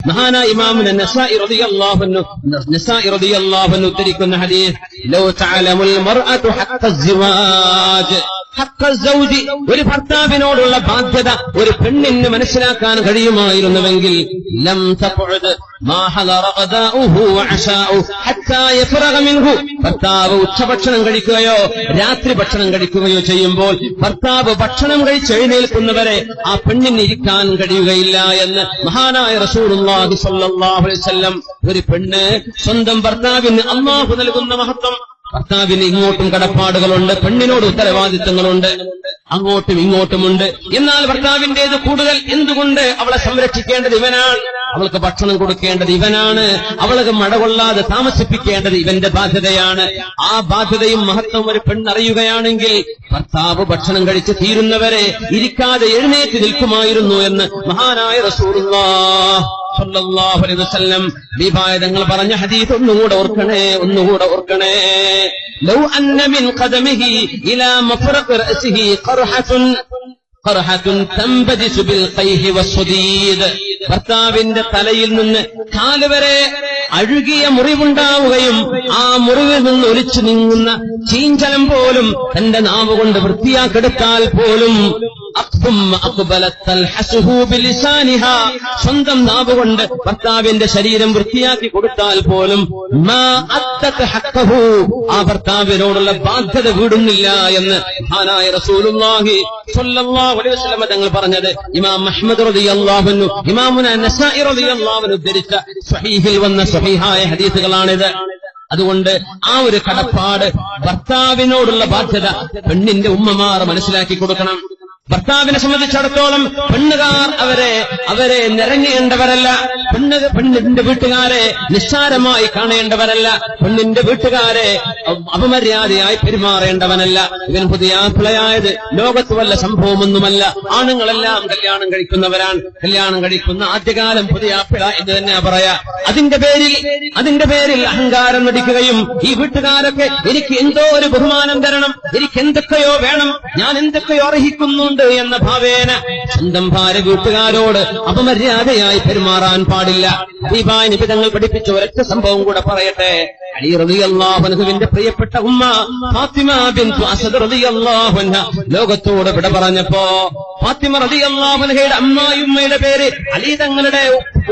മഹാനായ ഇമാമുന നസാഇ റളിയല്ലാഹു അൻഹു ഉദ്ധരിക്കുന്ന ഹദീസ് ലൗ തഅലമുൽ മർഅതു ഹഖ്ഖ സിവാജ് ഒരു ഭർത്താവിനോടുള്ള ബാധ്യത ഒരു പെണ്ണിന് മനസ്സിലാക്കാൻ കഴിയുമായിരുന്നുവെങ്കിൽ ലം തഖഉദ് മാ ഹദറ ഖദാഉഹു വഅശാഉ ഹത്താ യഫറഗ മിൻഹു. ഭർത്താവ് ഉച്ചഭക്ഷണം കഴിക്കുകയോ രാത്രി ഭക്ഷണം കഴിക്കുകയോ ചെയ്യുമ്പോൾ ഭർത്താവ് ഭക്ഷണം കഴിച്ച് എഴുന്നേൽക്കുന്നവരെ ആ പെണ്ണിന് ഇരിക്കാൻ കഴിയുകയില്ല എന്ന് മഹാനായ റസൂലുള്ളാഹി സ്വല്ലല്ലാഹു അലൈഹി വസല്ലം. ഒരു പെണ്ണ് സ്വന്തം ഭർത്താവിന് അല്ലാഹു നൽകുന്ന മഹത്വം. ഭർത്താവിന് ഇങ്ങോട്ടും കടപ്പാടുകളുണ്ട്, പെണ്ണിനോട് ഉത്തരവാദിത്തങ്ങളുണ്ട്, അങ്ങോട്ടും ഇങ്ങോട്ടുമുണ്ട്. എന്നാൽ ഭർത്താവിന്റേത് കൂടുതൽ. എന്തുകൊണ്ട്? അവളെ സംരക്ഷിക്കേണ്ടത് ഇവനാണ്, അവൾക്ക് ഭക്ഷണം കൊടുക്കേണ്ടത് ഇവനാണ്, അവൾക്ക് മഴ കൊള്ളാതെ താമസിപ്പിക്കേണ്ടത് ഇവന്റെ ബാധ്യതയാണ്. ആ ബാധ്യതയും മഹത്വം ഒരു പെണ്ണറിയുകയാണെങ്കിൽ ഭർത്താവ് ഭക്ഷണം കഴിച്ച് തീരുന്നവരെ ഇരിക്കാതെ എഴുന്നേറ്റ് നിൽക്കുമായിരുന്നു എന്ന് മഹാനായ റസൂലുള്ളാഹി സ്വല്ലല്ലാഹു അലൈഹി വസല്ലം വിഭായതങ്ങൾ പറഞ്ഞ ഹദീസ് ഒന്നുകൂടെ ഓർക്കണേ. ലൗ അന്ന മിൻ ഖദമിഹി ഇലാ മഫറഖ് റഅസിഹി ഖർഹത്തുൻ തംബദിസു ബിൽ ഖൈഹി വസ്സദീദ്. ഭർത്താവിന്റെ തലയിൽ നിന്ന് കാലുവരെ അഴുകിയ മുറിവുണ്ടാവുകയും ആ മുറിവിൽ നിന്ന് ഒലിച്ചു നീങ്ങുന്ന ചീഞ്ചലം പോലും തന്റെ നാവ് കൊണ്ട് വൃത്തിയാക്കെടുത്താൽ പോലും സ്വന്തം നാവ് കൊണ്ട് ഭർത്താവിന്റെ ശരീരം വൃത്തിയാക്കി കൊടുത്താൽ പോലും ആ ഭർത്താവിനോടുള്ള ബാധ്യത വീടുന്നില്ല എന്ന് മഹാനായ റസൂലുള്ളാഹി സ്വല്ലല്ലാഹു അലൈഹി വസല്ലം തങ്ങൾ പറഞ്ഞത് ഇമാം അഹ്മദ് റളിയല്ലാഹു അൻഹു ഇമാമുന നസാഇ റളിയല്ലാഹു അൻഹു ഉദ്ധരിച്ച സ്വഹീഹിൽ വന്ന സ്വഹീഹായ ഹദീസുകളാണിത്. അതുകൊണ്ട് ആ ഒരു കടപ്പാട്, ഭർത്താവിനോടുള്ള ബാധ്യത പെണ്ണിന്റെ ഉമ്മമാർ മനസ്സിലാക്കി കൊടുക്കണം. ഭർത്താവിനെ സംബന്ധിച്ചിടത്തോളം പെണ്ണുകാർ അവരെ നിറങ്ങേണ്ടവരല്ല. പെണ്ണിന്റെ വീട്ടുകാരെ നിസ്സാരമായി കാണേണ്ടവരല്ല. പെണ്ണിന്റെ വീട്ടുകാരെ അപമര്യാദയായി പെരുമാറേണ്ടവനല്ല. ഇവൻ പുതിയ ആപ്പിളയായത് ലോകത്ത് വല്ല സംഭവമൊന്നുമല്ല. ആണുങ്ങളെല്ലാം കല്യാണം കഴിക്കുന്നവരാണ്. കല്യാണം കഴിക്കുന്ന ആദ്യകാലം പുതിയ ആപ്പിള എന്ന് തന്നെ പറയാ. അതിന്റെ പേരിൽ അഹങ്കാരം നടിക്കുകയും ഈ വീട്ടുകാരൊക്കെ എനിക്ക് എന്തോ ഒരു ബഹുമാനം തരണം, എനിക്ക് എന്തൊക്കെയോ വേണം, ഞാൻ എന്തൊക്കെയോ അർഹിക്കുന്നുണ്ട് എന്ന ഭാവേന സ്വന്തം ഭാര്യ വീട്ടുകാരോട് അപമര്യാദയായി പെരുമാറാൻ പാടില്ല. ഹബീബായ നബി തങ്ങൾ പഠിപ്പിച്ച ഒരൊറ്റ സംഭവം കൂടെ പറയട്ടെ. അലി റളിയല്ലാഹു അൻഹുവിന്റെ പ്രിയപ്പെട്ട ഉമ്മ ഫാത്തിമ ബിൻതു അസദ് റളിയല്ലാഹു അൻഹ ലോകത്തോട് വിട പറഞ്ഞപ്പോ ഫാത്തിമ റളിയല്ലാഹു അൻഹയുടെ അമ്മായിയുമ്മയുടെ പേര്, അലി തങ്ങളുടെ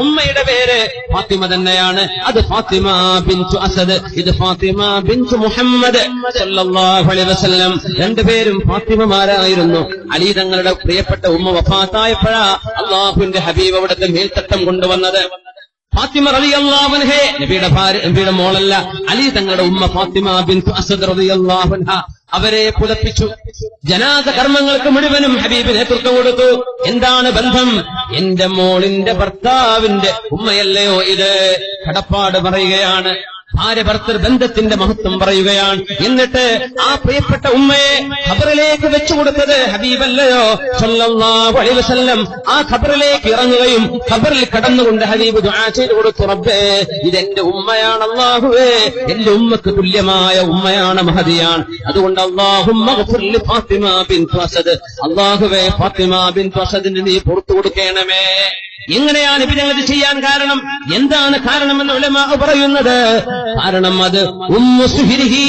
ഉമ്മയുടെ പേര് ഫാത്തിമ തന്നെയാണ്. അത് ഫാത്തിമ ബിൻതു അസദ്, ഇത് ഫാത്തിമ ബിൻതു മുഹമ്മദ് സല്ലല്ലാഹു അലൈഹി വസല്ലം. രണ്ടുപേരും ഫാത്തിമമാരായിരുന്നു. അലി തങ്ങളുടെ പ്രിയപ്പെട്ട ഉമ്മ വഫാത്തായപ്പോഴാ അല്ലാഹുവിന്റെ ഹബീബ് അവിടുത്തെ മേൽത്തട്ടം കൊണ്ടുവന്നത്. ഫാത്തിമ റളിയല്ലാഹു അൻഹ നബിയുടെ മോളല്ല, അലി തങ്ങളുടെ ഉമ്മ ഫാത്തിമ ബിൻതു അസദ് റളിയല്ലാഹു അൻഹ അവരെ പുതപ്പിച്ചു. ജനാസ കർമ്മങ്ങൾക്ക് മുഴുവനും ഹബീബ് നേതൃത്വം കൊടുത്തു. എന്താണ് ബന്ധം? എന്റെ മോളിന്റെ ഭർത്താവിന്റെ ഉമ്മയല്ലയോ ഇത്? കടപ്പാട് പറയുകയാണ്. ഭാര്യ ഭർത്തൃ ബന്ധത്തിന്റെ മഹത്വം പറയുകയാണ്. എന്നിട്ട് ആ പ്രിയപ്പെട്ട ഉമ്മയെ ഖബറിലേക്ക് വെച്ചുകൊടുത്തത് ഹബീബല്ലയോ സല്ലല്ലാഹു അലൈഹി വസല്ലം. ആ ഖബറിലേക്ക് ഇറങ്ങുകയും ഖബറിൽ കടന്നുകൊണ്ട് ഹബീബ് ദുആ ചെയ്തു കൊടുത്തു, റബ്ബേ ഇതെന്റെ ഉമ്മയാണ്, അല്ലാഹുവേ എന്റെ ഉമ്മക്ക് തുല്യമായ ഉമ്മയാണ്, മഹദിയാണ്. അതുകൊണ്ട് അല്ലാഹുമ്മ ഗ്ഫിർ ലി ഫാത്തിമ ബിൻതു അസദ്, അല്ലാഹുവേ ഫാത്തിമ ബിൻതു അസദിന് നീ പുറത്തു കൊടുക്കണമേ. എങ്ങനെയാണ് നബി ചെയ്യാൻ കാരണം? എന്താണ് കാരണമെന്ന് ഉലമാ പറയുന്നത്? കാരണം അത് ഉമ്മു സുഹരിഹി,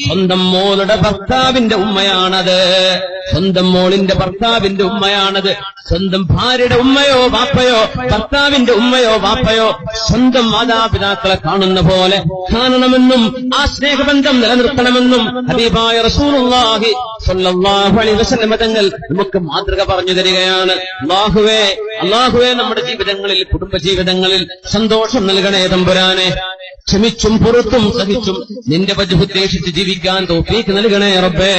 സ്വന്തം മോളുടെ ഭർത്താവിന്റെ ഉമ്മയാണത്. സ്വന്തം മോളിന്റെ ഭർത്താവിന്റെ ഉമ്മയാണത്. സ്വന്തം ഭാര്യയുടെ ഉമ്മയോ വാപ്പയോ, ഭർത്താവിന്റെ ഉമ്മയോ വാപ്പയോ സ്വന്തം മാതാപിതാക്കളെ കാണുന്ന പോലെ കാണണമെന്നും ആ സ്നേഹബന്ധം നിലനിർത്തണമെന്നും ഹബീബായ റസൂലുള്ളാഹി സ്വല്ലല്ലാഹു അലൈഹി വസല്ലം തങ്ങൾ നമുക്ക് മാതൃക പറഞ്ഞു തരികയാണ്. അല്ലാഹുവേ നമ്മുടെ ജീവിതങ്ങളിൽ, കുടുംബജീവിതങ്ങളിൽ സന്തോഷം നൽകണേ തമ്പുരാനെ. ക്ഷമിച്ചും പുറത്തും സഹിച്ചും നിന്റെ വജ്ഹ് ഉദ്ദേശിച്ച് ജീവിക്കാൻ തൗഫീഖ് നൽകണേ റബ്ബേ.